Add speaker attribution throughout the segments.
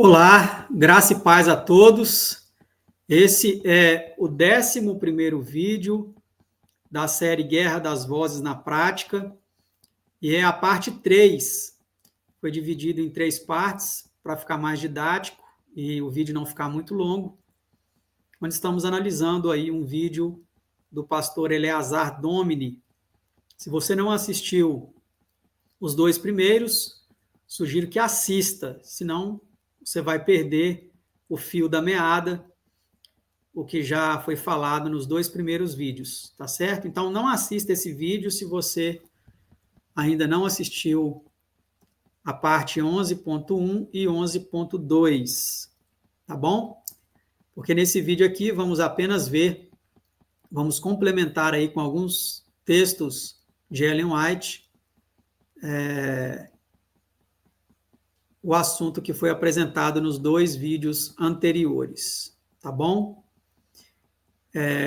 Speaker 1: Olá, graça e paz a todos. Esse é o 11º vídeo da série Guerra das Vozes na Prática e é a parte 3. Foi dividido em 3 partes para ficar mais didático e o vídeo não ficar muito longo, onde estamos analisando aí um vídeo do pastor Eleazar Domini. Se você não assistiu os 2 primeiros, sugiro que assista, senão você vai perder o fio da meada, o que já foi falado nos 2 primeiros vídeos, tá certo? Então, não assista esse vídeo se você ainda não assistiu a parte 11.1 e 11.2, tá bom? Porque nesse vídeo aqui vamos apenas vamos complementar aí com alguns textos de Ellen White, o assunto que foi apresentado nos 2 vídeos anteriores, tá bom?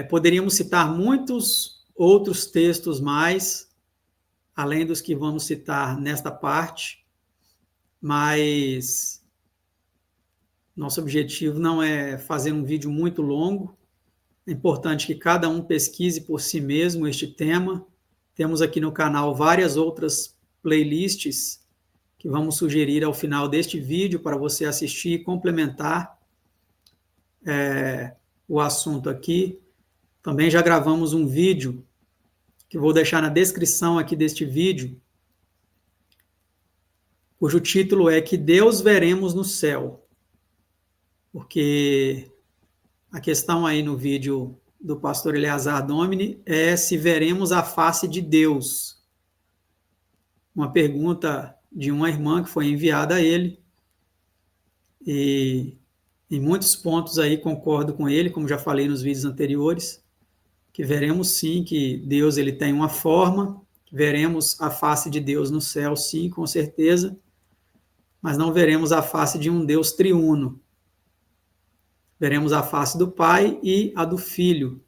Speaker 1: Poderíamos citar muitos outros textos mais, além dos que vamos citar nesta parte, mas nosso objetivo não é fazer um vídeo muito longo. É importante que cada um pesquise por si mesmo este tema. Temos aqui no canal várias outras playlists que vamos sugerir ao final deste vídeo para você assistir e complementar o assunto aqui. Também já gravamos um vídeo que vou deixar na descrição aqui deste vídeo, cujo título é Que Deus Veremos no Céu, porque a questão aí no vídeo do pastor Eleazar Domini é se veremos a face de Deus. Uma pergunta de uma irmã que foi enviada a ele, e em muitos pontos aí concordo com ele, como já falei nos vídeos anteriores, que veremos sim que Deus ele tem uma forma, veremos a face de Deus no céu, sim, com certeza, mas não veremos a face de um Deus triuno. Veremos a face do Pai e a do Filho,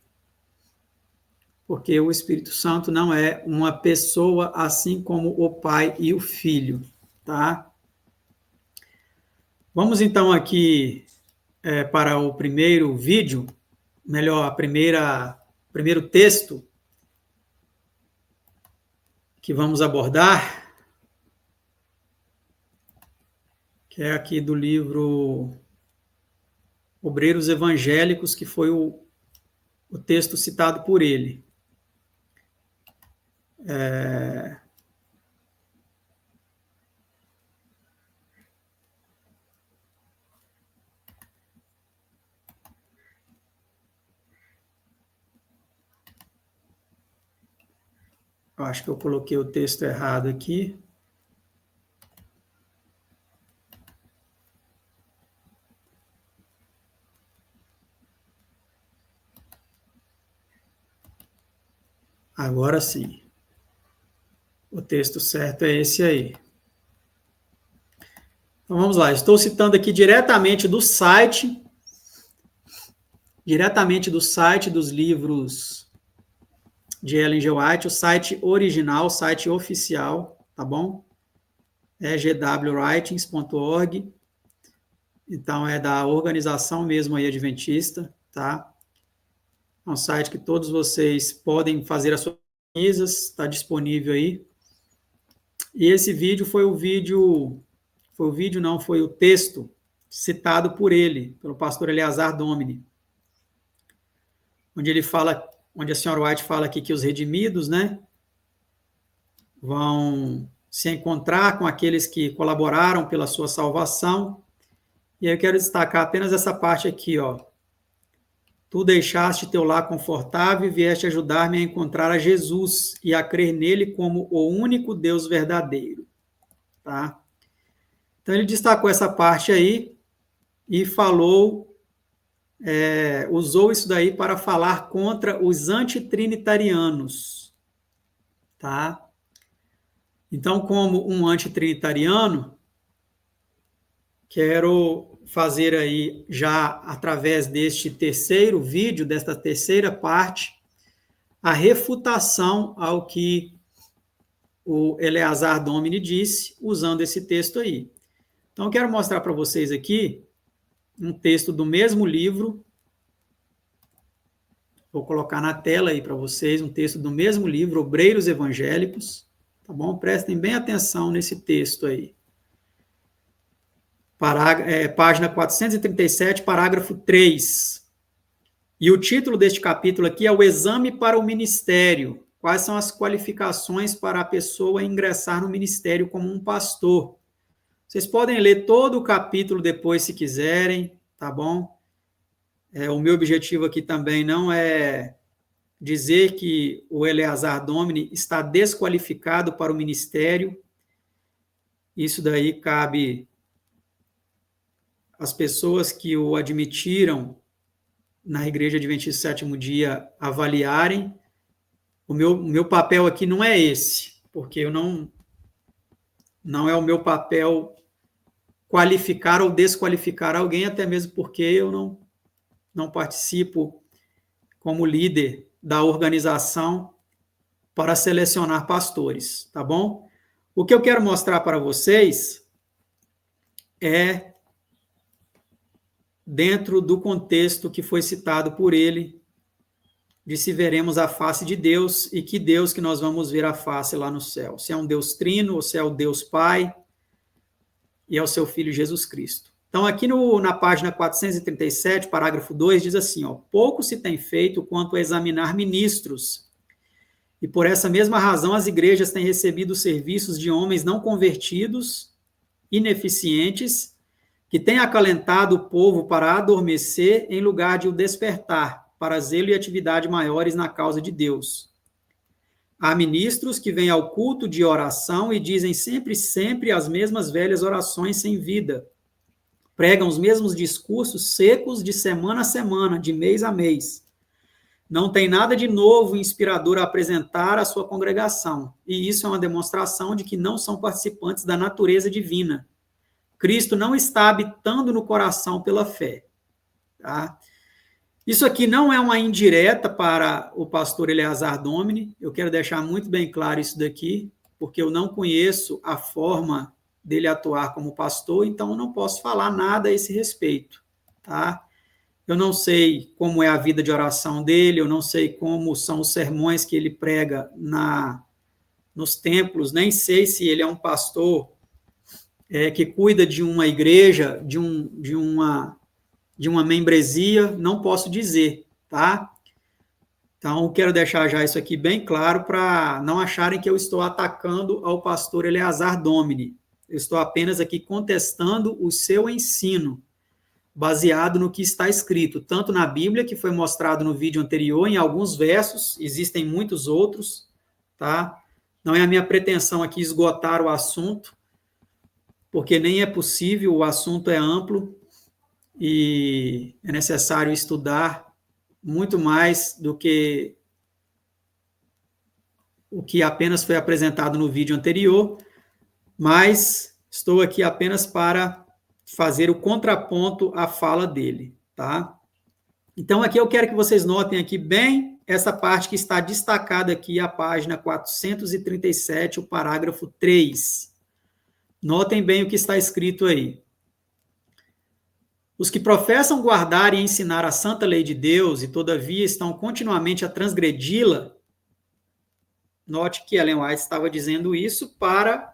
Speaker 1: porque o Espírito Santo não é uma pessoa assim como o Pai e o Filho, tá? Vamos então aqui para o primeiro vídeo, melhor, primeiro texto que vamos abordar, que é aqui do livro Obreiros Evangélicos, que foi o texto citado por ele. Eu acho que eu coloquei o texto errado aqui. Agora sim. O texto certo é esse aí. Então vamos lá. Estou citando aqui diretamente do site dos livros de Ellen G. White, o site original, o site oficial, tá bom? É gwwritings.org. Então é da organização mesmo aí adventista, tá? É um site que todos vocês podem fazer as suas pesquisas, está disponível aí. E esse vídeo foi o texto citado por ele, pelo pastor Eleazar Domini, onde a senhora White fala aqui que os redimidos, né, vão se encontrar com aqueles que colaboraram pela sua salvação. E aí eu quero destacar apenas essa parte aqui, ó. Tu deixaste teu lar confortável e vieste ajudar-me a encontrar a Jesus e a crer nele como o único Deus verdadeiro. Tá? Então, ele destacou essa parte aí e usou isso daí para falar contra os antitrinitarianos. Tá? Então, como um antitrinitariano, quero fazer aí, já através deste terceiro vídeo, desta terceira parte, a refutação ao que o Eleazar Domini disse, usando esse texto aí. Então, eu quero mostrar para vocês aqui um texto do mesmo livro. Vou colocar na tela aí para vocês um texto do mesmo livro, Obreiros Evangélicos. Tá bom? Prestem bem atenção nesse texto aí. Página 437, parágrafo 3. E o título deste capítulo aqui é o Exame para o Ministério. Quais são as qualificações para a pessoa ingressar no ministério como um pastor? Vocês podem ler todo o capítulo depois, se quiserem, tá bom? O meu objetivo aqui também não é dizer que o Eleazar Domini está desqualificado para o ministério. Isso daí cabe às pessoas que o admitiram na Igreja Adventista do Sétimo Dia avaliarem. O meu papel aqui não é esse, porque eu não é o meu papel qualificar ou desqualificar alguém, até mesmo porque eu não participo como líder da organização para selecionar pastores, tá bom? O que eu quero mostrar para vocês é dentro do contexto que foi citado por ele, de se veremos a face de Deus, e que Deus que nós vamos ver a face lá no céu. Se é um Deus trino, ou se é o Deus Pai, e é o seu Filho Jesus Cristo. Então, aqui na página 437, parágrafo 2, diz assim, pouco se tem feito quanto a examinar ministros, e por essa mesma razão as igrejas têm recebido serviços de homens não convertidos, ineficientes, que têm acalentado o povo para adormecer em lugar de o despertar, para zelo e atividade maiores na causa de Deus. Há ministros que vêm ao culto de oração e dizem sempre as mesmas velhas orações sem vida. Pregam os mesmos discursos secos de semana a semana, de mês a mês. Não tem nada de novo e inspirador a apresentar à sua congregação. E isso é uma demonstração de que não são participantes da natureza divina. Cristo não está habitando no coração pela fé. Tá? Isso aqui não é uma indireta para o pastor Eleazar Domini, eu quero deixar muito bem claro isso daqui, porque eu não conheço a forma dele atuar como pastor, então eu não posso falar nada a esse respeito, tá? Eu não sei como é a vida de oração dele, eu não sei como são os sermões que ele prega nos templos, nem sei se ele é um pastor que cuida de uma igreja, de uma membresia, não posso dizer, tá? Então, quero deixar já isso aqui bem claro para não acharem que eu estou atacando ao pastor Eleazar Domini. Eu estou apenas aqui contestando o seu ensino, baseado no que está escrito, tanto na Bíblia, que foi mostrado no vídeo anterior, em alguns versos, existem muitos outros, tá? Não é a minha pretensão aqui esgotar o assunto, porque nem é possível, o assunto é amplo, e é necessário estudar muito mais do que o que apenas foi apresentado no vídeo anterior, mas estou aqui apenas para fazer o contraponto à fala dele, tá? Então, aqui eu quero que vocês notem aqui bem essa parte que está destacada aqui, a página 437, o parágrafo 3. Notem bem o que está escrito aí. Os que professam guardar e ensinar a santa lei de Deus e, todavia, estão continuamente a transgredi-la, note que Ellen White estava dizendo isso para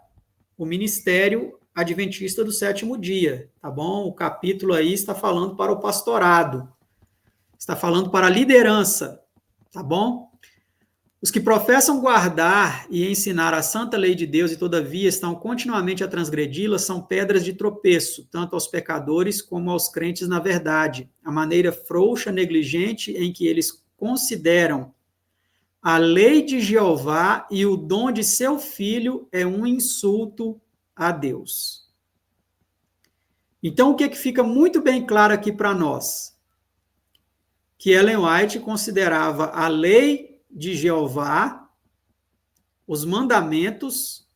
Speaker 1: o ministério adventista do sétimo dia, tá bom? O capítulo aí está falando para o pastorado, está falando para a liderança, tá bom? Os que professam guardar e ensinar a santa lei de Deus e, todavia, estão continuamente a transgredi-la, são pedras de tropeço, tanto aos pecadores como aos crentes na verdade. A maneira frouxa, negligente em que eles consideram a lei de Jeová e o dom de seu filho é um insulto a Deus. Então, o que fica muito bem claro aqui para nós? Que Ellen White considerava a lei de Jeová, os mandamentos,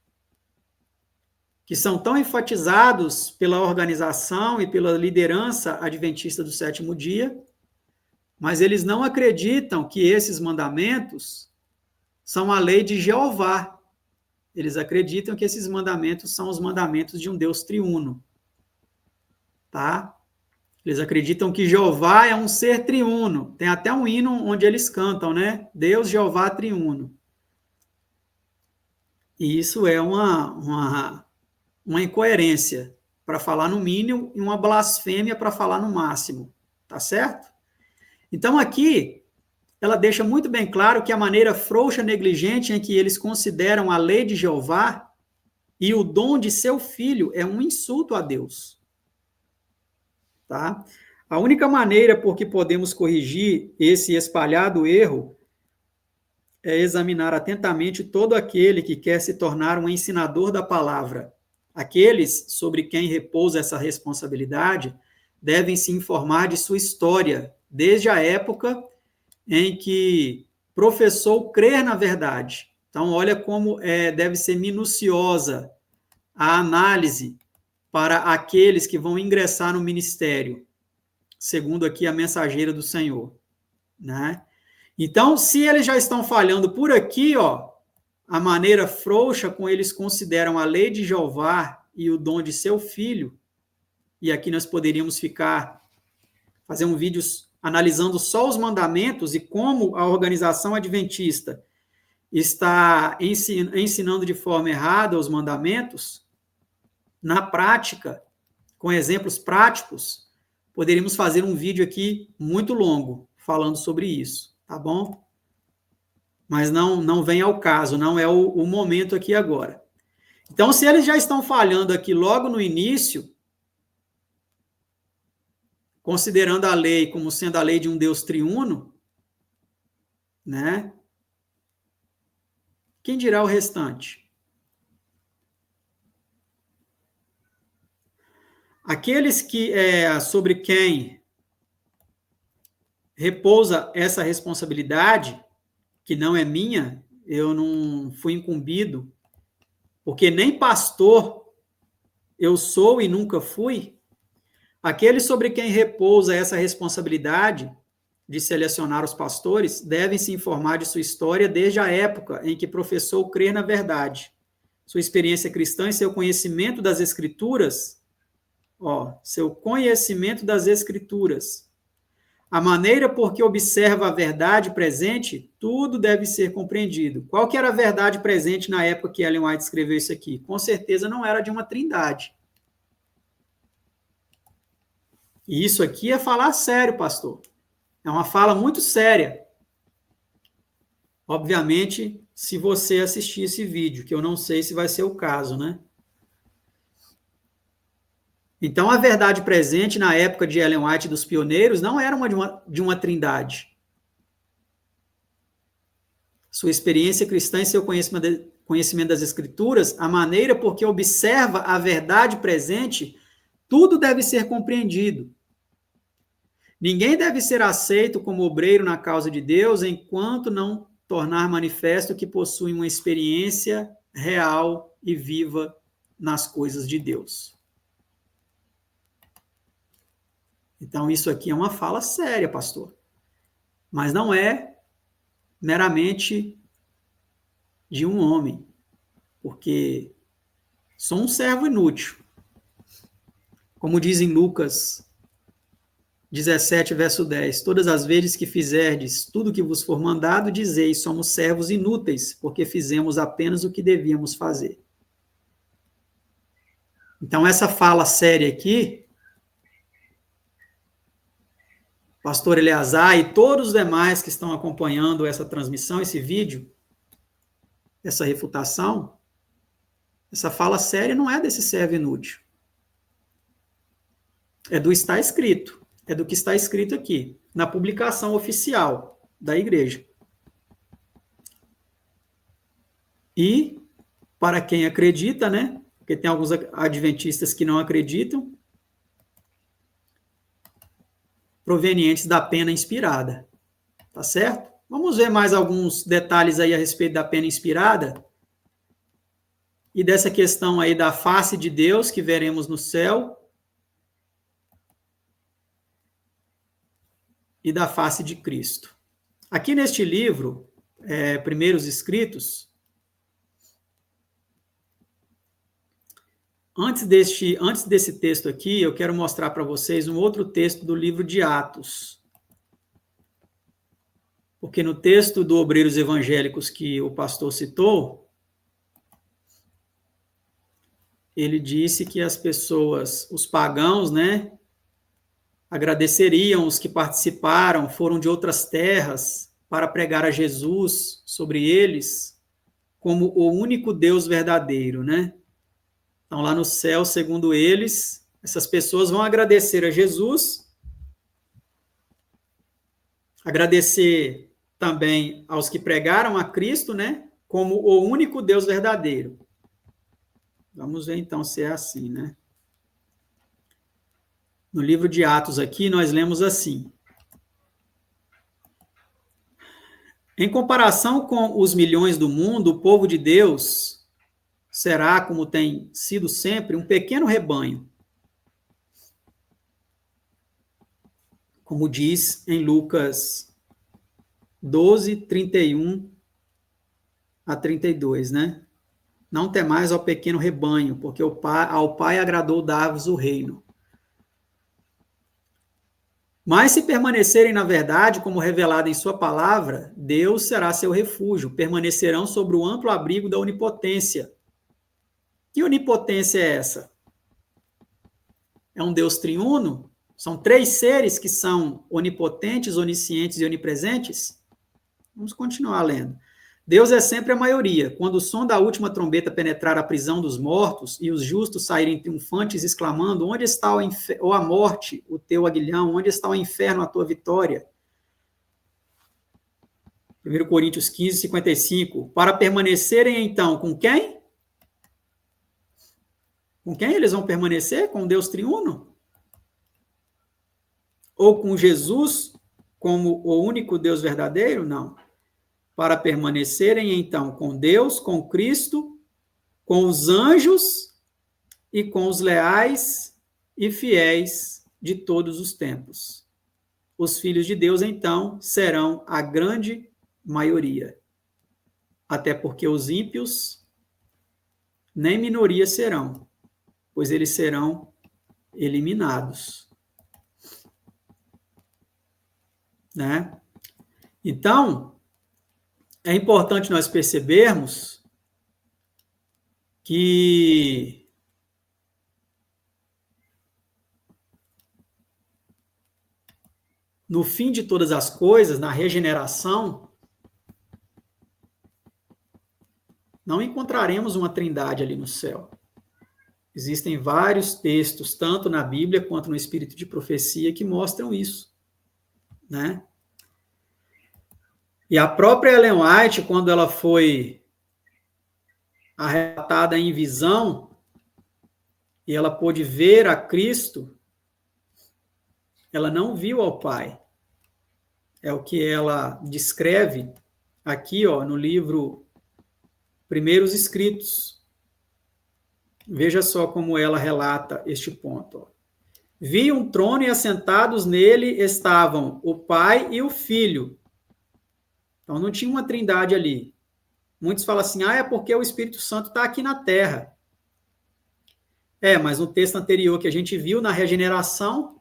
Speaker 1: que são tão enfatizados pela organização e pela liderança adventista do sétimo dia, mas eles não acreditam que esses mandamentos são a lei de Jeová. Eles acreditam que esses mandamentos são os mandamentos de um Deus triuno. tá? Eles acreditam que Jeová é um ser triuno. Tem até um hino onde eles cantam, né? Deus, Jeová, triuno. E isso é uma incoerência para falar no mínimo e uma blasfêmia para falar no máximo, tá certo? Então aqui ela deixa muito bem claro que a maneira frouxa, negligente em que eles consideram a lei de Jeová e o dom de seu filho é um insulto a Deus. Tá? A única maneira por que podemos corrigir esse espalhado erro é examinar atentamente todo aquele que quer se tornar um ensinador da palavra. Aqueles sobre quem repousa essa responsabilidade devem se informar de sua história, desde a época em que professou crer na verdade. Então, olha como deve ser minuciosa a análise para aqueles que vão ingressar no ministério, segundo aqui a mensageira do Senhor, né? Então, se eles já estão falhando por aqui, ó, a maneira frouxa com eles consideram a lei de Jeová e o dom de seu filho, e aqui nós poderíamos fazer um vídeo analisando só os mandamentos e como a organização adventista está ensinando de forma errada os mandamentos, na prática, com exemplos práticos, poderíamos fazer um vídeo aqui muito longo falando sobre isso, tá bom? Mas não vem ao caso, não é o momento aqui agora. Então, se eles já estão falhando aqui logo no início, considerando a lei como sendo a lei de um Deus triuno, né? Quem dirá o restante? Aqueles sobre quem repousa essa responsabilidade, que não é minha, eu não fui incumbido, porque nem pastor eu sou e nunca fui. Aqueles sobre quem repousa essa responsabilidade de selecionar os pastores devem se informar de sua história desde a época em que professou crer na verdade. Sua experiência cristã e seu conhecimento das Escrituras, seu conhecimento das Escrituras. A maneira por que observa a verdade presente, tudo deve ser compreendido. Qual que era a verdade presente na época que Ellen White escreveu isso aqui? Com certeza não era de uma trindade. E isso aqui é falar sério, pastor. É uma fala muito séria. Obviamente, se você assistir esse vídeo, que eu não sei se vai ser o caso, né? Então, a verdade presente na época de Ellen White e dos pioneiros não era de uma trindade. Sua experiência cristã e seu conhecimento das Escrituras, a maneira por que observa a verdade presente, tudo deve ser compreendido. Ninguém deve ser aceito como obreiro na causa de Deus enquanto não tornar manifesto que possui uma experiência real e viva nas coisas de Deus. Então, isso aqui é uma fala séria, pastor. Mas não é meramente de um homem, porque sou um servo inútil. Como diz em Lucas 17, verso 10, todas as vezes que fizerdes tudo o que vos for mandado, dizeis, somos servos inúteis, porque fizemos apenas o que devíamos fazer. Então, essa fala séria aqui, pastor Eleazar e todos os demais que estão acompanhando essa transmissão, esse vídeo, essa refutação, essa fala séria não é desse servo inútil. É do está escrito. É do que está escrito aqui, na publicação oficial da igreja. E, para quem acredita, né? Porque tem alguns adventistas que não acreditam, provenientes da pena inspirada. Tá certo? Vamos ver mais alguns detalhes aí a respeito da pena inspirada e dessa questão aí da face de Deus que veremos no céu e da face de Cristo. Aqui neste livro, Primeiros Escritos, Antes desse texto aqui, eu quero mostrar para vocês um outro texto do livro de Atos. Porque no texto do Obreiros Evangélicos que o pastor citou, ele disse que as pessoas, os pagãos, né, agradeceriam os que participaram, foram de outras terras para pregar a Jesus sobre eles como o único Deus verdadeiro, né? Então, lá no céu, segundo eles, essas pessoas vão agradecer a Jesus, agradecer também aos que pregaram a Cristo, né? Como o único Deus verdadeiro. Vamos ver então se é assim, né? No livro de Atos aqui, nós lemos assim: em comparação com os milhões do mundo, o povo de Deus será, como tem sido sempre, um pequeno rebanho. Como diz em Lucas 12, 31 a 32, né? Não temais ao pequeno rebanho, porque ao Pai agradou dar-vos o reino. Mas se permanecerem na verdade, como revelado em sua palavra, Deus será seu refúgio, permanecerão sobre o amplo abrigo da onipotência. Que onipotência é essa? É um Deus triuno? São 3 seres que são onipotentes, oniscientes e onipresentes? Vamos continuar lendo. Deus é sempre a maioria. Quando o som da última trombeta penetrar a prisão dos mortos e os justos saírem triunfantes, exclamando: onde está a morte, o teu aguilhão? Onde está o inferno, a tua vitória? 1 Coríntios 15, 55. Para permanecerem, então, com quem? Com quem eles vão permanecer? Com Deus triuno? Ou com Jesus como o único Deus verdadeiro? Não. Para permanecerem, então, com Deus, com Cristo, com os anjos e com os leais e fiéis de todos os tempos. Os filhos de Deus, então, serão a grande maioria. Até porque os ímpios nem minoria serão, pois eles serão eliminados. Né? Então, é importante nós percebermos que no fim de todas as coisas, na regeneração, não encontraremos uma trindade ali no céu. Existem vários textos, tanto na Bíblia quanto no Espírito de Profecia, que mostram isso, né? E a própria Ellen White, quando ela foi arrebatada em visão, e ela pôde ver a Cristo, ela não viu ao Pai. É o que ela descreve aqui, ó, no livro Primeiros Escritos. Veja só como ela relata este ponto. Ó. Vi um trono e assentados nele estavam o Pai e o Filho. Então não tinha uma trindade ali. Muitos falam assim, é porque o Espírito Santo está aqui na Terra. Mas no texto anterior que a gente viu, na regeneração,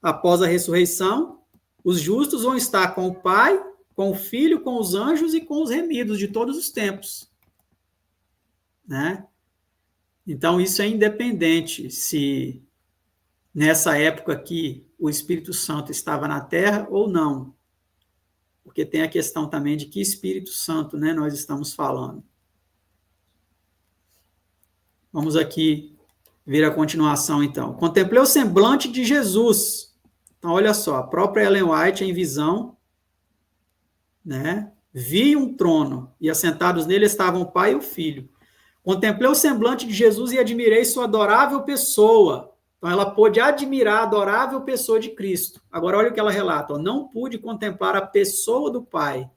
Speaker 1: após a ressurreição, os justos vão estar com o Pai, com o Filho, com os anjos e com os remidos de todos os tempos. Né? Então, isso é independente se nessa época aqui o Espírito Santo estava na Terra ou não. Porque tem a questão também de que Espírito Santo, né, nós estamos falando. Vamos aqui ver a continuação, então. Contemplei o semblante de Jesus. Então, olha só, a própria Ellen White em visão, né? Vi um trono e assentados nele estavam o Pai e o Filho. Contemplei o semblante de Jesus e admirei sua adorável pessoa. Então, ela pôde admirar a adorável pessoa de Cristo. Agora, olha o que ela relata. Ó, não pude contemplar a pessoa do Pai,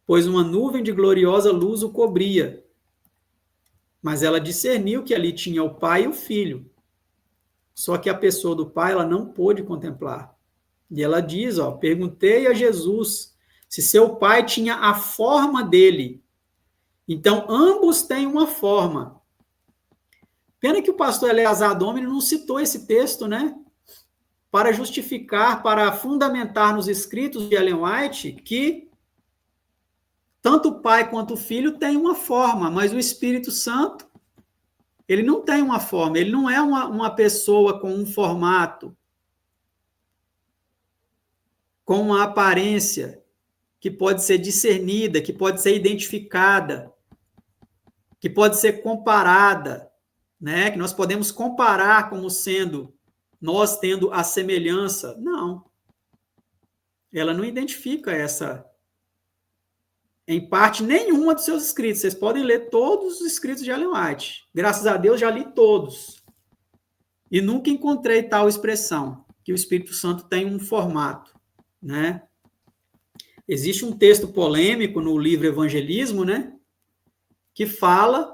Speaker 1: pois uma nuvem de gloriosa luz o cobria. Mas ela discerniu que ali tinha o Pai e o Filho. Só que a pessoa do Pai ela não pôde contemplar. E ela diz, ó, perguntei a Jesus se seu Pai tinha a forma dele. Então, ambos têm uma forma. Pena que o pastor Eleazar Domini não citou esse texto, né? Para justificar, para fundamentar nos escritos de Ellen White que tanto o Pai quanto o Filho têm uma forma, mas o Espírito Santo, ele não tem uma forma, ele não é uma pessoa com um formato, com uma aparência que pode ser discernida, que pode ser identificada, que pode ser comparada, né? Que nós podemos comparar como sendo nós tendo a semelhança. Não. Ela não identifica essa, em parte nenhuma dos seus escritos. Vocês podem ler todos os escritos de Ellen White. Graças a Deus, já li todos. E nunca encontrei tal expressão, que o Espírito Santo tem um formato, né? Existe um texto polêmico no livro Evangelismo, né? Que fala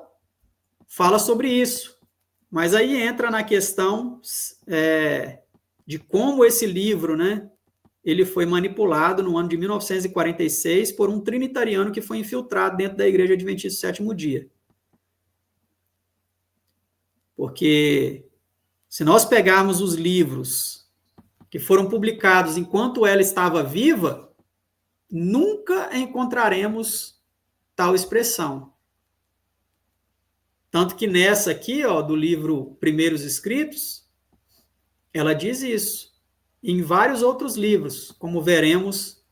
Speaker 1: sobre isso. Mas aí entra na questão de como esse livro, né? Ele foi manipulado no ano de 1946 por um trinitariano que foi infiltrado dentro da Igreja Adventista do Sétimo Dia. Porque se nós pegarmos os livros que foram publicados enquanto ela estava viva, nunca encontraremos tal expressão. Tanto que nessa aqui, ó, do livro Primeiros Escritos, ela diz isso. Em vários outros livros, como veremos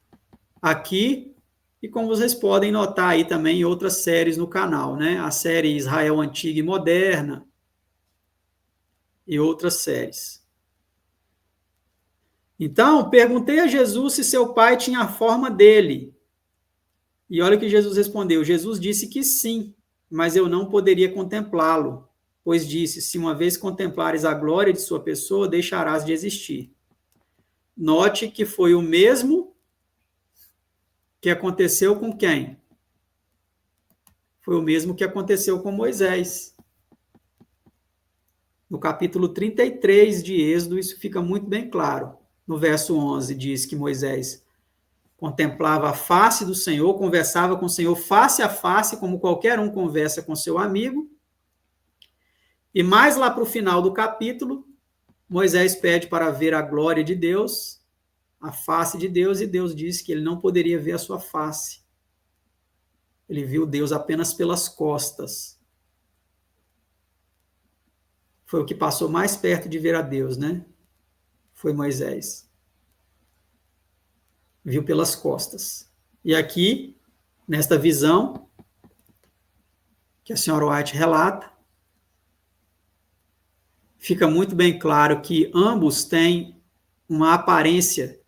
Speaker 1: aqui, e como vocês podem notar aí também em outras séries no canal, né? A série Israel Antiga e Moderna e outras séries. Então, perguntei a Jesus se seu pai tinha a forma dele. E olha o que Jesus respondeu. Jesus disse que sim, mas eu não poderia contemplá-lo, pois disse, se uma vez contemplares a glória de sua pessoa, deixarás de existir. Note que foi o mesmo que aconteceu com quem? Foi o mesmo que aconteceu com Moisés. No capítulo 33 de Êxodo, isso fica muito bem claro. No verso 11, diz que Moisés contemplava a face do Senhor, conversava com o Senhor face a face, como qualquer um conversa com seu amigo. E mais lá para o final do capítulo, Moisés pede para ver a glória de Deus, a face de Deus, e Deus disse que ele não poderia ver a sua face. Ele viu Deus apenas pelas costas. Foi o que passou mais perto de ver a Deus, né? Foi Moisés. Viu pelas costas. E aqui, nesta visão, que a senhora White relata, fica muito bem claro que ambos têm uma aparência,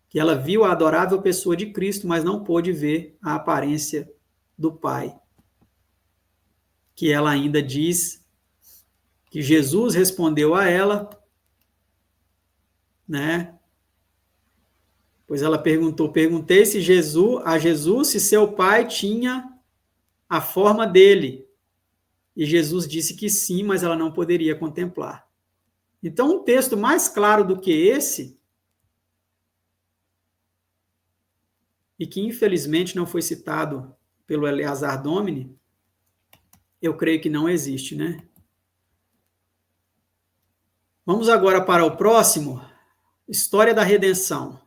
Speaker 1: que ela viu a adorável pessoa de Cristo, mas não pôde ver a aparência do Pai. Que ela ainda diz que Jesus respondeu a ela, né? Pois ela perguntei se a Jesus se seu pai tinha a forma dele. E Jesus disse que sim, mas ela não poderia contemplar. Então, um texto mais claro do que esse, e que infelizmente não foi citado pelo Eleazar Domini, eu creio que não existe, né? Vamos agora para o próximo, História da Redenção.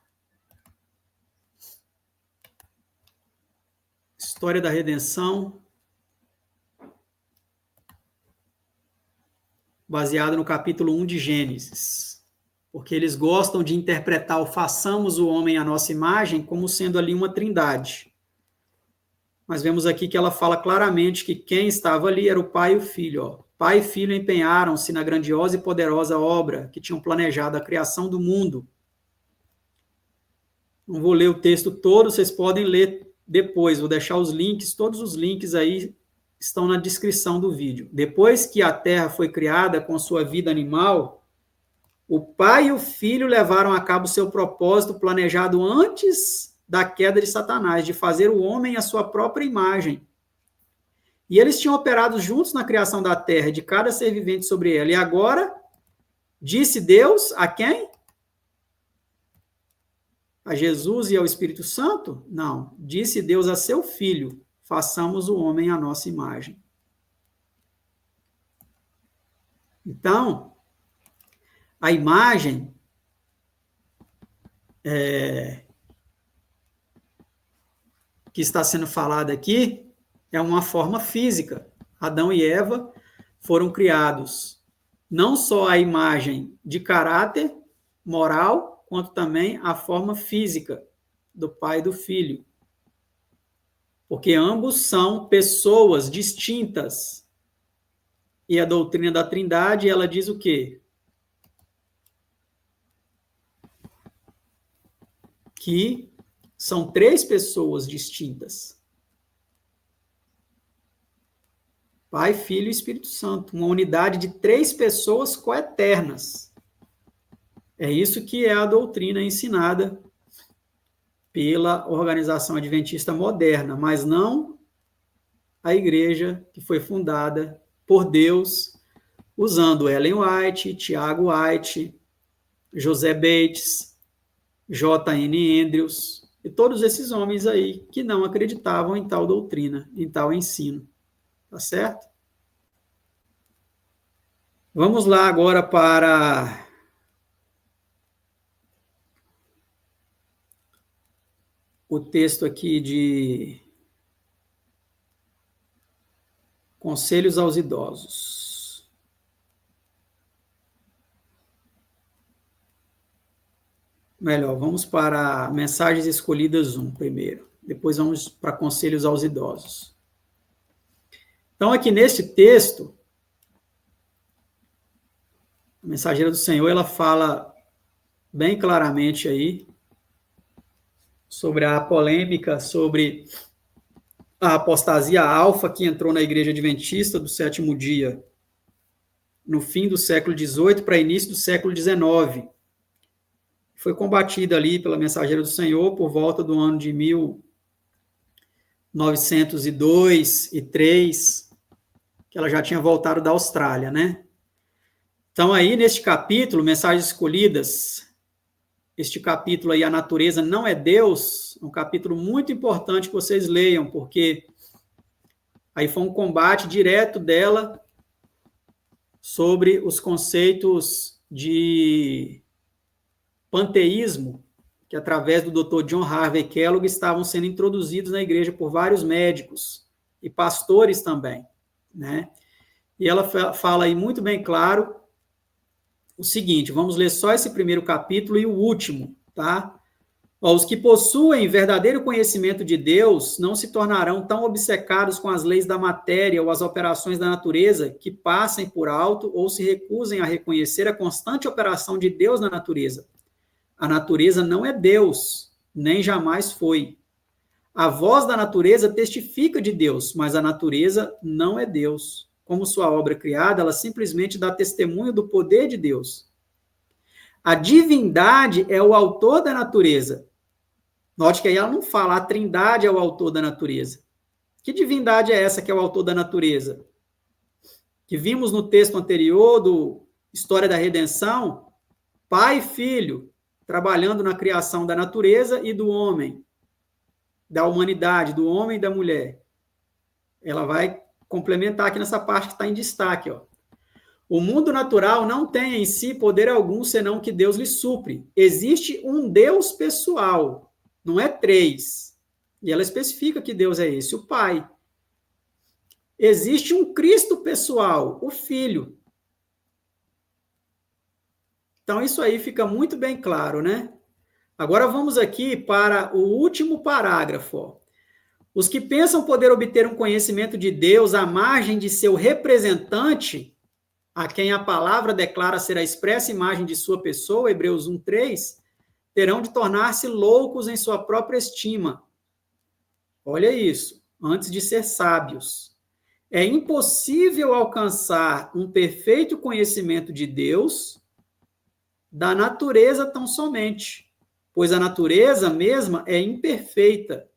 Speaker 1: História da Redenção, baseado no capítulo 1 de Gênesis, porque eles gostam de interpretar o façamos o homem à nossa imagem como sendo ali uma trindade. Mas vemos aqui que ela fala claramente que quem estava ali era o pai e o filho. Ó. Pai e filho empenharam-se na grandiosa e poderosa obra que tinham planejado a criação do mundo. Não vou ler o texto todo, vocês podem ler depois, vou deixar os links, todos os links aí estão na descrição do vídeo. Depois que a terra foi criada com sua vida animal, o pai e o filho levaram a cabo seu propósito planejado antes da queda de Satanás, de fazer o homem à sua própria imagem. E eles tinham operado juntos na criação da terra, de cada ser vivente sobre ela. E agora, disse Deus a quem? A Jesus e ao Espírito Santo? Não. Disse Deus a seu filho, façamos o homem à nossa imagem. Então, a imagem que está sendo falada aqui é uma forma física. Adão e Eva foram criados não só a imagem de caráter moral, quanto também a forma física do pai e do filho. Porque ambos são pessoas distintas. E a doutrina da Trindade, ela diz o quê? Que são 3 pessoas distintas. Pai, Filho e Espírito Santo. Uma unidade de 3 pessoas coeternas. É isso que é a doutrina ensinada pela organização adventista moderna, mas não a igreja que foi fundada por Deus, usando Ellen White, Tiago White, José Bates, J.N. Andrews, e todos esses homens aí que não acreditavam em tal doutrina, em tal ensino. Tá certo? Vamos lá agora para o texto aqui de Conselhos aos Idosos. Melhor, vamos para Mensagens Escolhidas 1 primeiro. Depois vamos para Conselhos aos Idosos. Então, aqui nesse texto, a Mensageira do Senhor, ela fala bem claramente aí sobre a polêmica, sobre a apostasia alfa que entrou na Igreja Adventista do Sétimo Dia no fim do século XVIII para início do século XIX. Foi combatida ali pela Mensageira do Senhor por volta do ano de 1902 e 3, que ela já tinha voltado da Austrália, né? Então, aí, neste capítulo, Mensagens Escolhidas, este capítulo aí, A Natureza Não é Deus, um capítulo muito importante que vocês leiam, porque aí foi um combate direto dela sobre os conceitos de panteísmo, que através do Dr. John Harvey Kellogg estavam sendo introduzidos na igreja por vários médicos e pastores também, né? E ela fala aí muito bem claro o seguinte, vamos ler só esse primeiro capítulo e o último, tá? Os que possuem verdadeiro conhecimento de Deus não se tornarão tão obcecados com as leis da matéria ou as operações da natureza que passem por alto ou se recusem a reconhecer a constante operação de Deus na natureza. A natureza não é Deus, nem jamais foi. A voz da natureza testifica de Deus, mas a natureza não é Deus. Como sua obra criada, ela simplesmente dá testemunho do poder de Deus. A divindade é o autor da natureza. Note que aí ela não fala, a Trindade é o autor da natureza. Que divindade é essa que é o autor da natureza? Que vimos no texto anterior do História da Redenção, Pai e Filho, trabalhando na criação da natureza e do homem, da humanidade, do homem e da mulher. Ela vai complementar aqui nessa parte que está em destaque. Ó. O mundo natural não tem em si poder algum, senão que Deus lhe supre. Existe um Deus pessoal, não é 3. E ela especifica que Deus é esse, o Pai. Existe um Cristo pessoal, o Filho. Então, isso aí fica muito bem claro, né? Agora vamos aqui para o último parágrafo. Ó. Os que pensam poder obter um conhecimento de Deus à margem de seu representante, a quem a palavra declara ser a expressa imagem de sua pessoa, Hebreus 1:3, terão de tornar-se loucos em sua própria estima. Olha isso, antes de ser sábios. É impossível alcançar um perfeito conhecimento de Deus da natureza tão somente, pois a natureza mesma é imperfeita.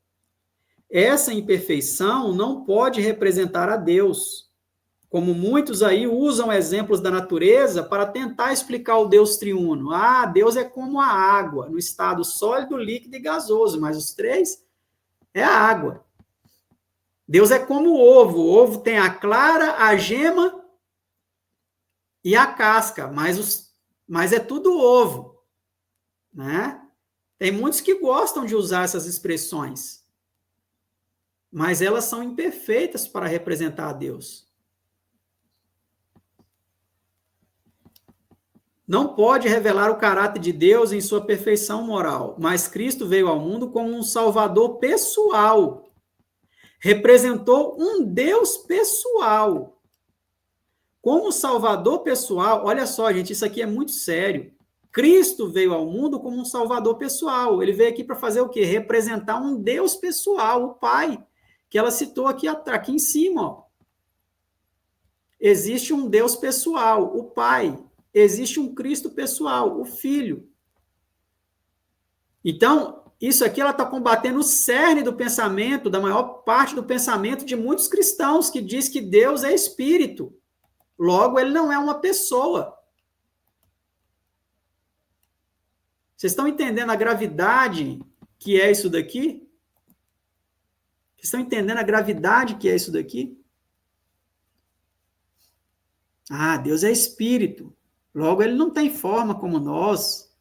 Speaker 1: Essa imperfeição não pode representar a Deus, como muitos aí usam exemplos da natureza para tentar explicar o Deus triuno. Ah, Deus é como a água, no estado sólido, líquido e gasoso, mas os 3 é a água. Deus é como o ovo tem a clara, a gema e a casca, mas é tudo ovo, né? Tem muitos que gostam de usar essas expressões, mas elas são imperfeitas para representar a Deus. Não pode revelar o caráter de Deus em sua perfeição moral, mas Cristo veio ao mundo como um salvador pessoal. Representou um Deus pessoal. Como salvador pessoal, olha só, gente, isso aqui é muito sério. Cristo veio ao mundo como um salvador pessoal. Ele veio aqui para fazer o quê? Representar um Deus pessoal, o Pai, que ela citou aqui em cima. Ó. Existe um Deus pessoal, o Pai. Existe um Cristo pessoal, o Filho. Então, isso aqui ela está combatendo o cerne do pensamento, da maior parte do pensamento de muitos cristãos, que diz que Deus é espírito. Logo, ele não é uma pessoa. Vocês estão entendendo a gravidade que é isso daqui? Vocês estão entendendo a gravidade que é isso daqui? Ah, Deus é espírito. Logo, ele não tem forma como nós.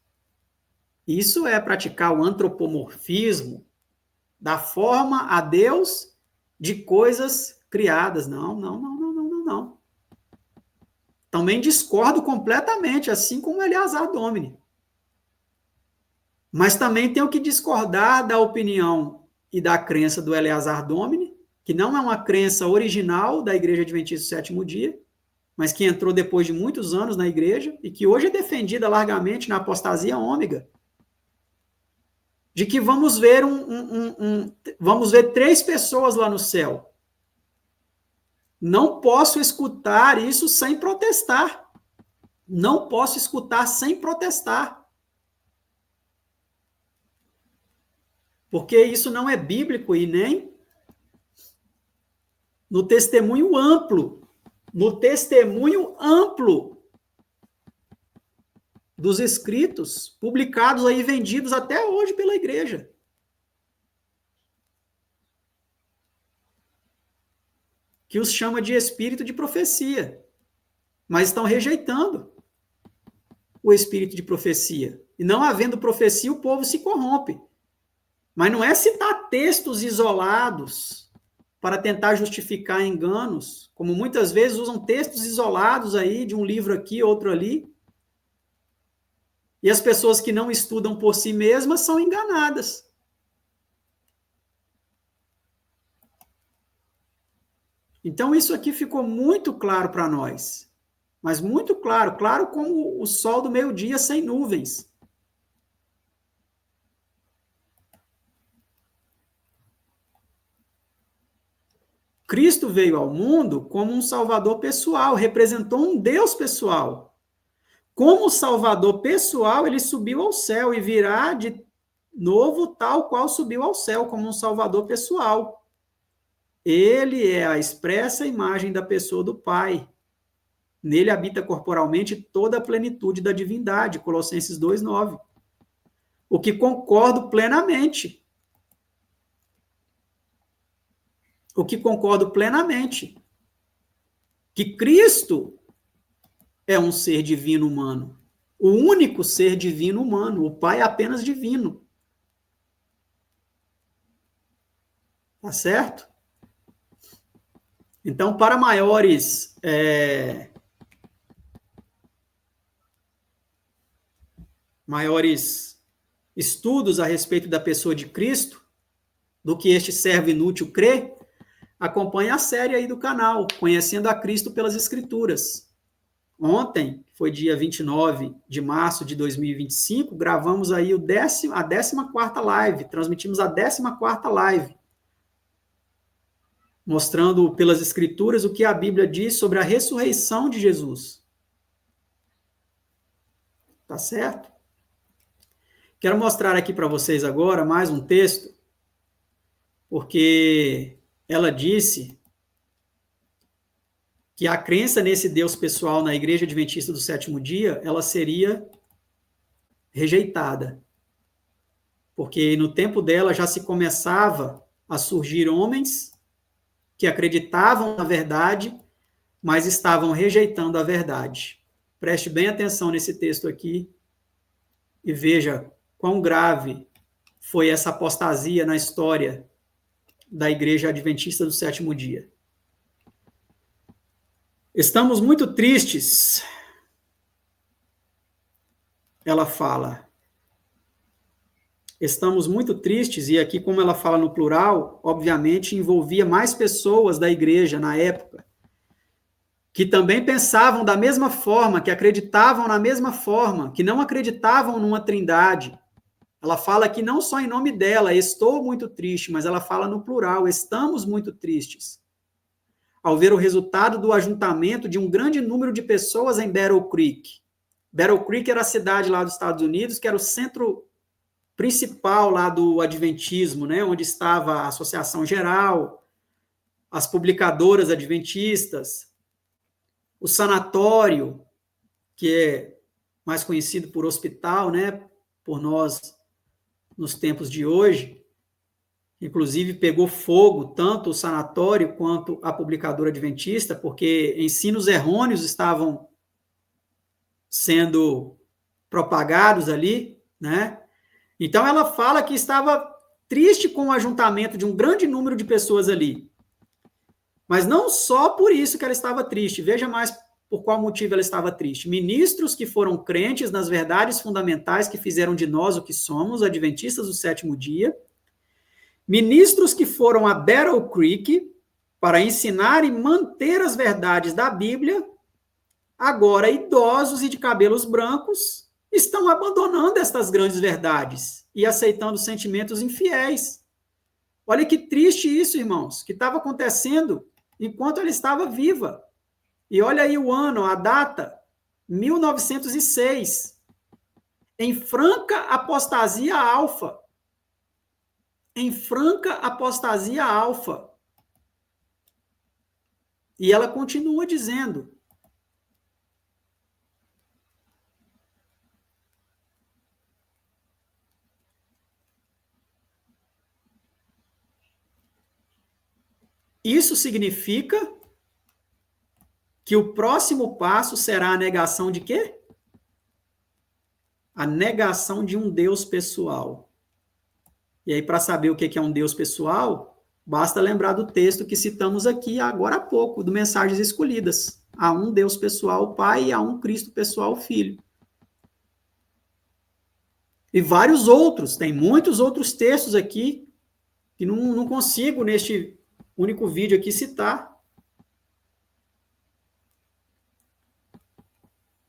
Speaker 1: Isso é praticar o antropomorfismo, da forma a Deus de coisas criadas. Não. Também discordo completamente, assim como Eleazar Domini. Mas também tenho que discordar da opinião e da crença do Eleazar Domini, que não é uma crença original da Igreja Adventista do Sétimo Dia, mas que entrou depois de muitos anos na igreja e que hoje é defendida largamente na apostasia ômega, de que vamos ver vamos ver 3 pessoas lá no céu. Não posso escutar isso sem protestar. Não posso escutar sem protestar. Porque isso não é bíblico e nem no testemunho amplo. No testemunho amplo dos escritos, publicados aí, vendidos até hoje pela igreja. Que os chama de espírito de profecia, mas estão rejeitando o espírito de profecia. E não havendo profecia, o povo se corrompe. Mas não é citar textos isolados para tentar justificar enganos, como muitas vezes usam textos isolados aí, de um livro aqui, outro ali. E as pessoas que não estudam por si mesmas são enganadas. Então, isso aqui ficou muito claro para nós. Mas muito claro, claro como o sol do meio-dia sem nuvens. Cristo veio ao mundo como um salvador pessoal, representou um Deus pessoal. Como salvador pessoal, ele subiu ao céu e virá de novo tal qual subiu ao céu, como um salvador pessoal. Ele é a expressa imagem da pessoa do Pai. Nele habita corporalmente toda a plenitude da divindade, Colossenses 2:9. O que concordo plenamente. Que Cristo é um ser divino humano. O único ser divino humano. O Pai é apenas divino. Tá certo? Então, para maiores estudos a respeito da pessoa de Cristo, do que este servo inútil crê, acompanhe a série aí do canal, Conhecendo a Cristo pelas Escrituras. Ontem, foi dia 29 de março de 2025, gravamos aí a 14ª live, transmitimos a 14ª live, mostrando pelas Escrituras o que a Bíblia diz sobre a ressurreição de Jesus. Tá certo? Quero mostrar aqui para vocês agora mais um texto, porque ela disse que a crença nesse Deus pessoal na Igreja Adventista do Sétimo Dia, ela seria rejeitada. Porque no tempo dela já se começava a surgir homens que acreditavam na verdade, mas estavam rejeitando a verdade. Preste bem atenção nesse texto aqui e veja quão grave foi essa apostasia na história da Igreja Adventista do Sétimo Dia. Estamos muito tristes, ela fala. Estamos muito tristes, e aqui, como ela fala no plural, obviamente envolvia mais pessoas da igreja na época, que também pensavam da mesma forma, que acreditavam na mesma forma, que não acreditavam numa trindade. Ela fala aqui não só em nome dela, estou muito triste, mas ela fala no plural, estamos muito tristes, ao ver o resultado do ajuntamento de um grande número de pessoas em Battle Creek. Battle Creek era a cidade lá dos Estados Unidos, que era o centro principal lá do adventismo, né, onde estava a Associação Geral, as publicadoras adventistas, o sanatório, que é mais conhecido por hospital, né, por nós nos tempos de hoje. Inclusive pegou fogo tanto o sanatório quanto a publicadora adventista, porque ensinos errôneos estavam sendo propagados ali, né? Então ela fala que estava triste com o ajuntamento de um grande número de pessoas ali. Mas não só por isso que ela estava triste. Veja mais por qual motivo ela estava triste. Ministros que foram crentes nas verdades fundamentais que fizeram de nós o que somos, adventistas do sétimo dia. Ministros que foram a Battle Creek para ensinar e manter as verdades da Bíblia, agora idosos e de cabelos brancos, estão abandonando estas grandes verdades e aceitando sentimentos infiéis. Olha que triste isso, irmãos, que estava acontecendo enquanto ela estava viva. E olha aí o ano, a data, 1906, em franca apostasia alfa. Em franca apostasia alfa. E ela continua dizendo: isso significa que o próximo passo será a negação de quê? A negação de um Deus pessoal. E aí, para saber o que é um Deus pessoal, basta lembrar do texto que citamos aqui agora há pouco, do Mensagens Escolhidas. Há um Deus pessoal, Pai, e há um Cristo pessoal, Filho. E vários outros, tem muitos outros textos aqui que não consigo, neste único vídeo aqui, citar.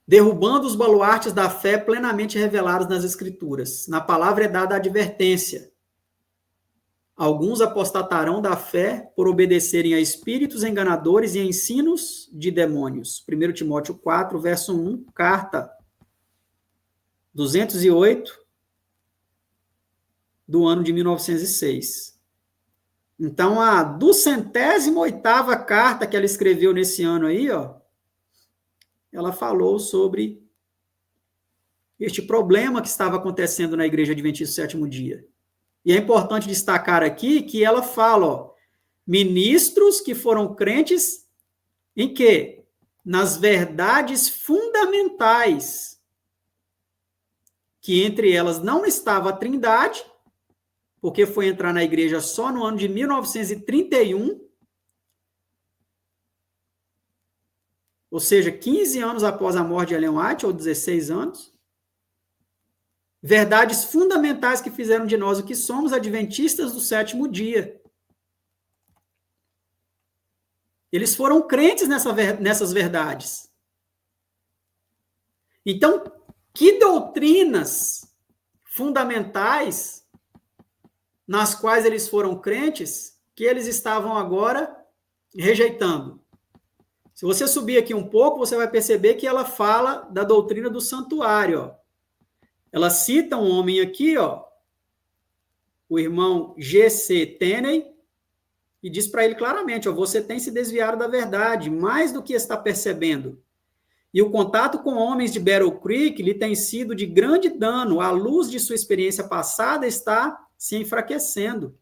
Speaker 1: Derrubando os baluartes da fé plenamente revelados nas Escrituras. Na palavra é dada a advertência. Alguns apostatarão da fé por obedecerem a espíritos enganadores e ensinos de demônios. 1 Timóteo 4, verso 1, carta 208 do ano de 1906. Então, a 208ª carta que ela escreveu nesse ano aí, ó, ela falou sobre este problema que estava acontecendo na Igreja Adventista do Sétimo Dia. E é importante destacar aqui que ela fala, ó, ministros que foram crentes em quê? Nas verdades fundamentais, que entre elas não estava a Trindade, porque foi entrar na igreja só no ano de 1931, ou seja, 15 anos após a morte de Ellen White, ou 16 anos. Verdades fundamentais que fizeram de nós o que somos, adventistas do sétimo dia. Eles foram crentes nessas verdades. Então, que doutrinas fundamentais nas quais eles foram crentes que eles estavam agora rejeitando? Se você subir aqui um pouco, você vai perceber que ela fala da doutrina do santuário, ó. Ela cita um homem aqui, ó, o irmão G.C. Tenney, e diz para ele claramente, ó, você tem se desviado da verdade, mais do que está percebendo. E o contato com homens de Battle Creek lhe tem sido de grande dano, à luz de sua experiência passada está se enfraquecendo.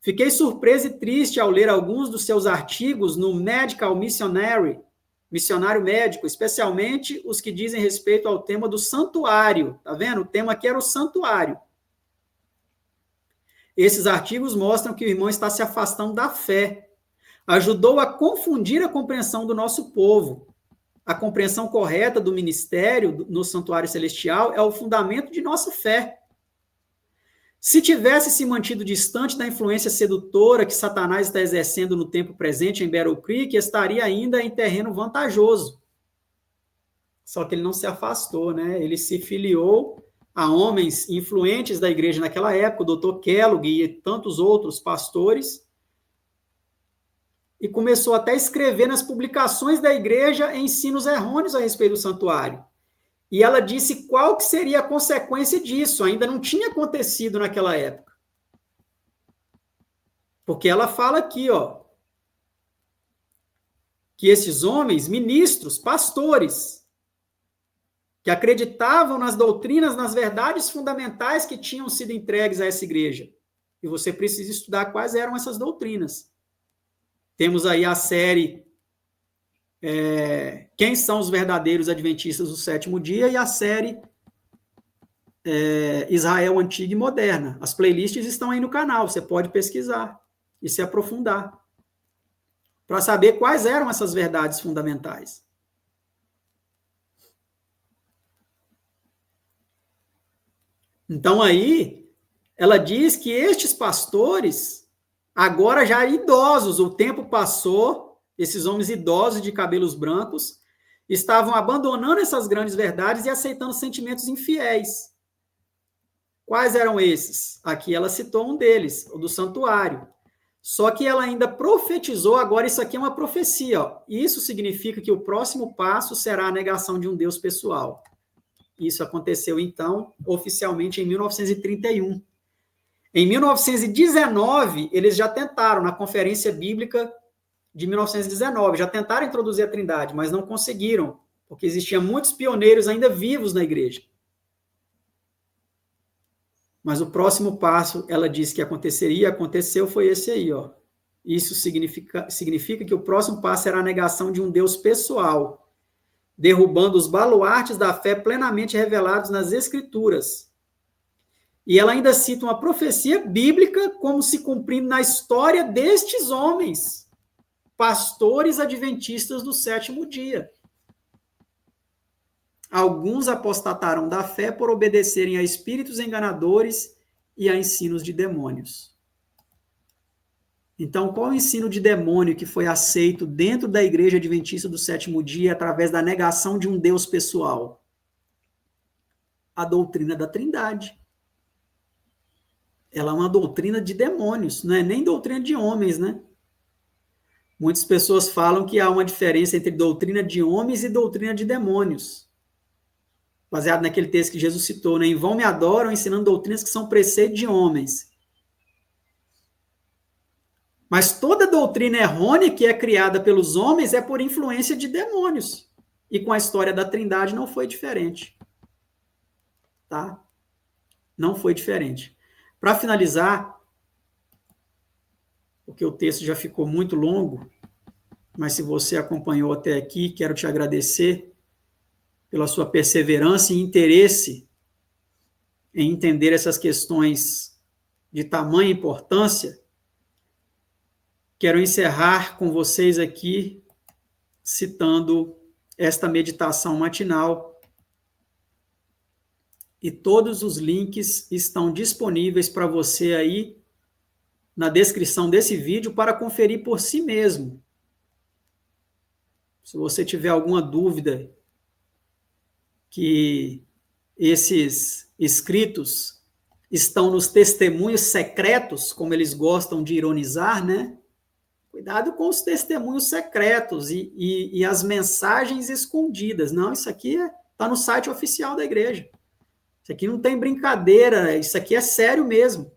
Speaker 1: Fiquei surpreso e triste ao ler alguns dos seus artigos no Medical Missionary, missionário médico, especialmente os que dizem respeito ao tema do santuário. Tá vendo? O tema aqui era o santuário. Esses artigos mostram que o irmão está se afastando da fé. Ajudou a confundir a compreensão do nosso povo. A compreensão correta do ministério no santuário celestial é o fundamento de nossa fé. Se tivesse se mantido distante da influência sedutora que Satanás está exercendo no tempo presente em Battle Creek, estaria ainda em terreno vantajoso. Só que ele não se afastou, né? Ele se filiou a homens influentes da igreja naquela época, o Dr. Kellogg e tantos outros pastores, e começou até a escrever nas publicações da igreja ensinos errôneos a respeito do santuário. E ela disse qual que seria a consequência disso. Ainda não tinha acontecido naquela época. Porque ela fala aqui, ó, que esses homens, ministros, pastores, que acreditavam nas doutrinas, nas verdades fundamentais que tinham sido entregues a essa igreja. E você precisa estudar quais eram essas doutrinas. Temos aí a série Quem são os verdadeiros adventistas do sétimo dia, e a série Israel Antiga e Moderna. As playlists estão aí no canal, você pode pesquisar e se aprofundar para saber quais eram essas verdades fundamentais. Então aí, ela diz que estes pastores, agora já idosos, o tempo passou, esses homens idosos de cabelos brancos estavam abandonando essas grandes verdades e aceitando sentimentos infiéis. Quais eram esses? Aqui ela citou um deles, o do santuário. Só que ela ainda profetizou, agora isso aqui é uma profecia, ó. Isso significa que o próximo passo será a negação de um Deus pessoal. Isso aconteceu, então, oficialmente em 1931. Em 1919, eles já tentaram, na Conferência Bíblica de 1919, já tentaram introduzir a Trindade, mas não conseguiram, porque existiam muitos pioneiros ainda vivos na igreja. Mas o próximo passo, ela disse que aconteceria, aconteceu, foi esse aí, ó. Isso significa que o próximo passo será a negação de um Deus pessoal, derrubando os baluartes da fé plenamente revelados nas Escrituras. E ela ainda cita uma profecia bíblica como se cumprindo na história destes homens, pastores adventistas do sétimo dia. Alguns apostatarão da fé por obedecerem a espíritos enganadores e a ensinos de demônios. Então, qual é o ensino de demônio que foi aceito dentro da igreja adventista do sétimo dia através da negação de um Deus pessoal? A doutrina da Trindade. Ela é uma doutrina de demônios, não é nem doutrina de homens, né? Muitas pessoas falam que há uma diferença entre doutrina de homens e doutrina de demônios. Baseado naquele texto que Jesus citou, né? Em vão me adoram, ensinando doutrinas que são preceitos de homens. Mas toda doutrina errônea que é criada pelos homens é por influência de demônios. E com a história da Trindade não foi diferente. Tá? Não foi diferente. Para finalizar, porque o texto já ficou muito longo, mas se você acompanhou até aqui, quero te agradecer pela sua perseverança e interesse em entender essas questões de tamanha importância. Quero encerrar com vocês aqui citando esta meditação matinal, e todos os links estão disponíveis para você aí na descrição desse vídeo para conferir por si mesmo. Se você tiver alguma dúvida que esses escritos estão nos testemunhos secretos, como eles gostam de ironizar, né? Cuidado com os testemunhos secretos e as mensagens escondidas. Não, isso aqui está no site oficial da igreja. Isso aqui não tem brincadeira, isso aqui é sério mesmo.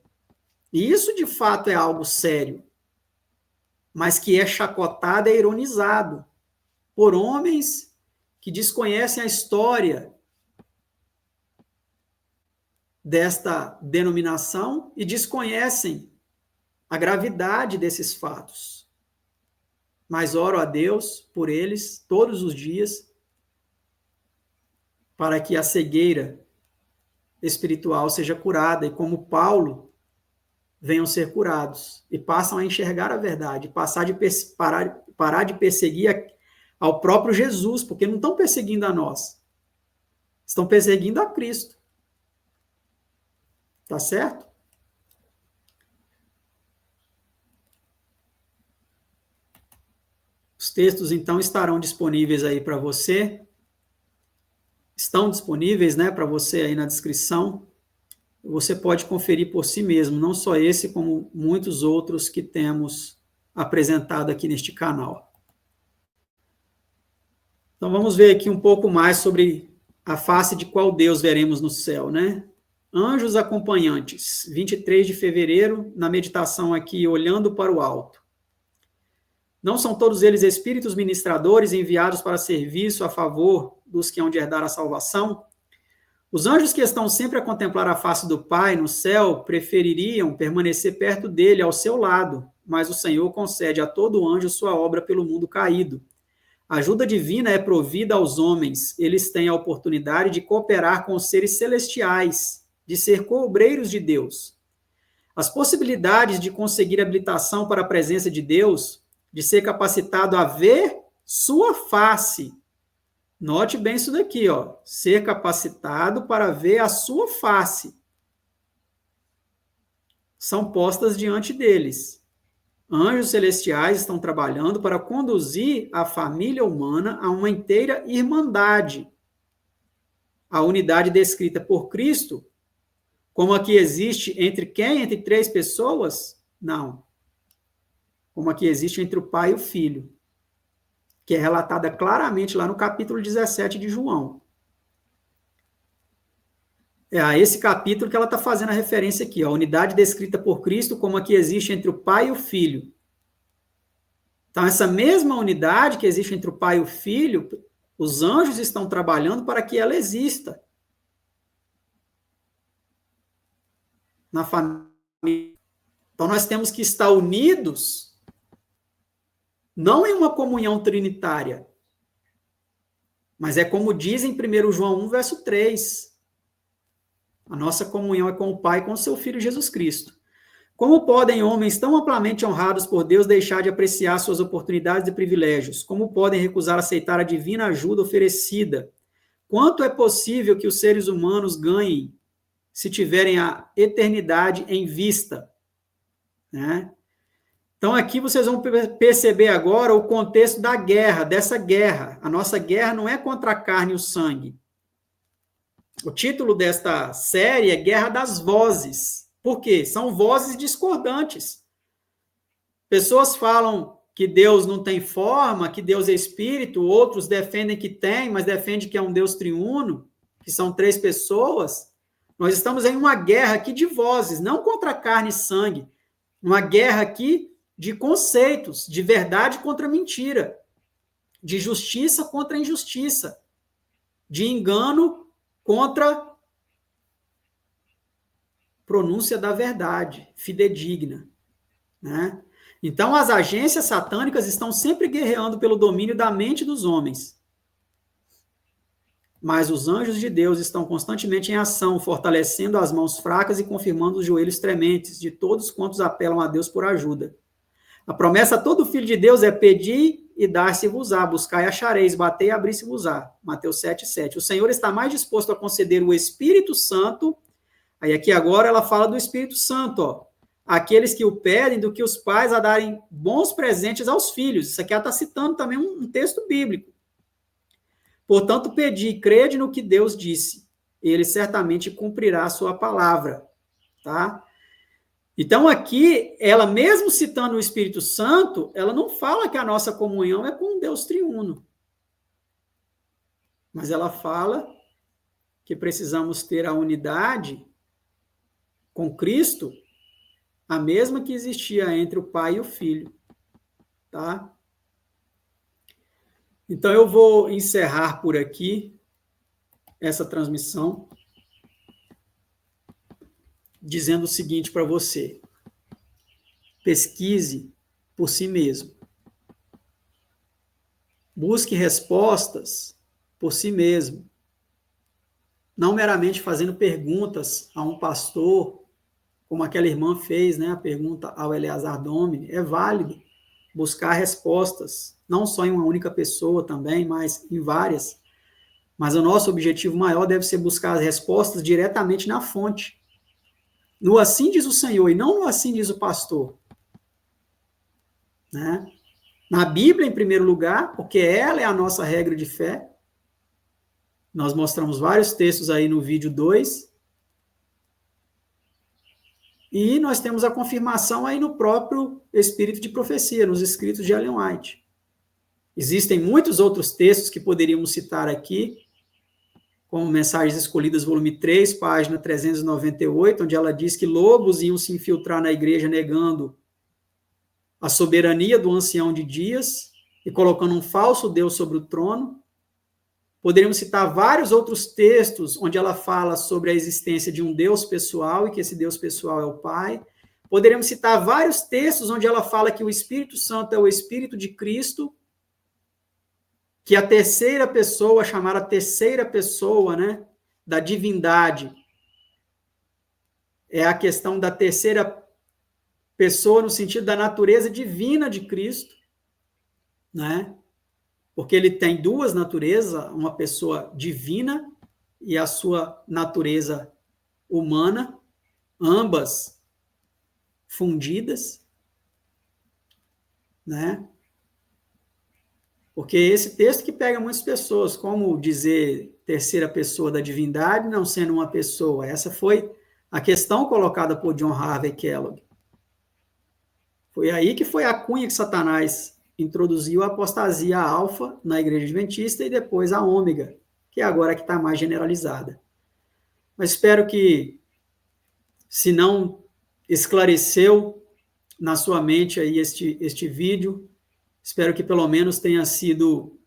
Speaker 1: E isso, de fato, é algo sério, mas que é chacotado, é ironizado por homens que desconhecem a história desta denominação e desconhecem a gravidade desses fatos. mas oro a Deus por eles todos os dias, para que a cegueira espiritual seja curada, e como Paulo, venham ser curados, e passam a enxergar a verdade, parar de perseguir ao próprio Jesus, porque não estão perseguindo a nós, estão perseguindo a Cristo. Tá certo? Os textos, então, estarão disponíveis aí para você. Estão disponíveis, né, para você aí na descrição. Você pode conferir por si mesmo, não só esse, como muitos outros que temos apresentado aqui neste canal. Então, vamos ver aqui um pouco mais sobre a face de qual Deus veremos no céu, né? Anjos acompanhantes, 23 de fevereiro, na meditação aqui, olhando para o alto. Não são todos eles espíritos ministradores enviados para serviço a favor dos que hão de herdar a salvação? Os anjos que estão sempre a contemplar a face do Pai no céu prefeririam permanecer perto dele, ao seu lado, mas o Senhor concede a todo anjo sua obra pelo mundo caído. A ajuda divina é provida aos homens. Eles têm a oportunidade de cooperar com os seres celestiais, de ser co-obreiros de Deus. As possibilidades de conseguir habilitação para a presença de Deus, de ser capacitado a ver sua face. Note bem isso daqui, ó. Ser capacitado para ver a sua face. São postas diante deles. Anjos celestiais estão trabalhando para conduzir a família humana a uma inteira irmandade. A unidade descrita por Cristo, como a que existe entre quem? Entre três pessoas? Não. Como a que existe entre o Pai e o Filho, que é relatada claramente lá no capítulo 17 de João. É a esse capítulo que ela está fazendo a referência aqui, ó, a unidade descrita por Cristo como a que existe entre o Pai e o Filho. Então, essa mesma unidade que existe entre o Pai e o Filho, os anjos estão trabalhando para que ela exista na família. Então, nós temos que estar unidos, não em uma comunhão trinitária, mas é como diz em 1 João 1, verso 3. A nossa comunhão é com o Pai e com o seu Filho Jesus Cristo. Como podem homens tão amplamente honrados por Deus deixar de apreciar suas oportunidades e privilégios? Como podem recusar aceitar a divina ajuda oferecida? Quanto é possível que os seres humanos ganhem se tiverem a eternidade em vista? Né? Então, aqui vocês vão perceber agora o contexto da guerra, dessa guerra. A nossa guerra não é contra a carne e o sangue. O título desta série é Guerra das Vozes. Por quê? São vozes discordantes. Pessoas falam que Deus não tem forma, que Deus é espírito, outros defendem que tem, mas defendem que é um Deus triuno, que são três pessoas. Nós estamos em uma guerra aqui de vozes, não contra carne e sangue. Uma guerra aqui de conceitos, de verdade contra mentira, de justiça contra injustiça, de engano contra pronúncia da verdade, fidedigna, né? Então, as agências satânicas estão sempre guerreando pelo domínio da mente dos homens. Mas os anjos de Deus estão constantemente em ação, fortalecendo as mãos fracas e confirmando os joelhos trementes de todos quantos apelam a Deus por ajuda. A promessa a todo filho de Deus é pedir e dar-se-vos-á, buscar e achareis, bater e abrir-se-vos-á. Mateus 7,7. O Senhor está mais disposto a conceder o Espírito Santo. Aí aqui agora ela fala do Espírito Santo, ó. Aqueles que o pedem, do que os pais a darem bons presentes aos filhos. Isso aqui ela está citando também um texto bíblico. Portanto, pedi e crede no que Deus disse. Ele certamente cumprirá a sua palavra. Tá? Então, aqui, ela mesmo citando o Espírito Santo, ela não fala que a nossa comunhão é com Deus triuno. Mas ela fala que precisamos ter a unidade com Cristo, a mesma que existia entre o Pai e o Filho. Tá? Então, eu vou encerrar por aqui essa transmissão, dizendo o seguinte para você: pesquise por si mesmo. Busque respostas por si mesmo. Não meramente fazendo perguntas a um pastor, como aquela irmã fez, né? A pergunta ao Eleazar Domini. É válido buscar respostas, não só em uma única pessoa também, mas em várias. Mas o nosso objetivo maior deve ser buscar as respostas diretamente na fonte. No assim diz o Senhor, e não no assim diz o pastor. Né? Na Bíblia, em primeiro lugar, porque ela é a nossa regra de fé. Nós mostramos vários textos aí no vídeo 2. E nós temos a confirmação aí no próprio Espírito de Profecia, nos escritos de Ellen White. Existem muitos outros textos que poderíamos citar aqui, como Mensagens Escolhidas, volume 3, página 398, onde ela diz que lobos iam se infiltrar na igreja negando a soberania do ancião de dias e colocando um falso Deus sobre o trono. Poderíamos citar vários outros textos onde ela fala sobre a existência de um Deus pessoal e que esse Deus pessoal é o Pai. Poderíamos citar vários textos onde ela fala que o Espírito Santo é o Espírito de Cristo, que a terceira pessoa, chamar a terceira pessoa, né, da divindade, é a questão da terceira pessoa no sentido da natureza divina de Cristo, né? Porque ele tem duas naturezas, uma pessoa divina e a sua natureza humana, ambas fundidas, né? Porque esse texto que pega muitas pessoas, como dizer terceira pessoa da divindade não sendo uma pessoa. Essa foi a questão colocada por John Harvey Kellogg. Foi aí que foi a cunha que Satanás introduziu a apostasia alfa na igreja adventista e depois a ômega, que é agora que está mais generalizada. Mas espero que, se não esclareceu na sua mente aí este vídeo, espero que pelo menos tenha sido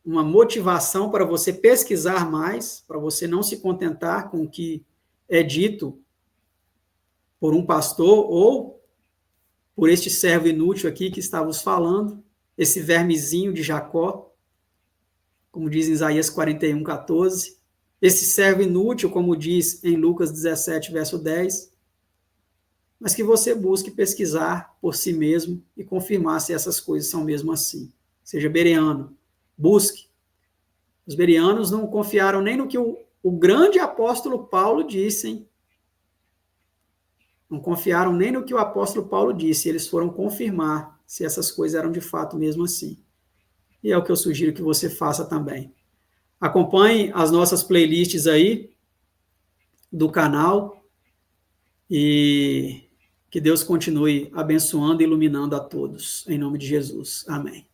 Speaker 1: uma motivação para você pesquisar mais, para você não se contentar com o que é dito por um pastor ou por este servo inútil aqui que estávamos falando, esse vermezinho de Jacó, como diz em Isaías 41:14, esse servo inútil, como diz em Lucas 17, verso 10, mas que você busque pesquisar por si mesmo e confirmar se essas coisas são mesmo assim. Seja bereano, busque. Os bereanos não confiaram nem no que o grande apóstolo Paulo disse, hein? Não confiaram nem no que o apóstolo Paulo disse, eles foram confirmar se essas coisas eram de fato mesmo assim. E é o que eu sugiro que você faça também. Acompanhe as nossas playlists aí do canal e que Deus continue abençoando e iluminando a todos. Em nome de Jesus. Amém.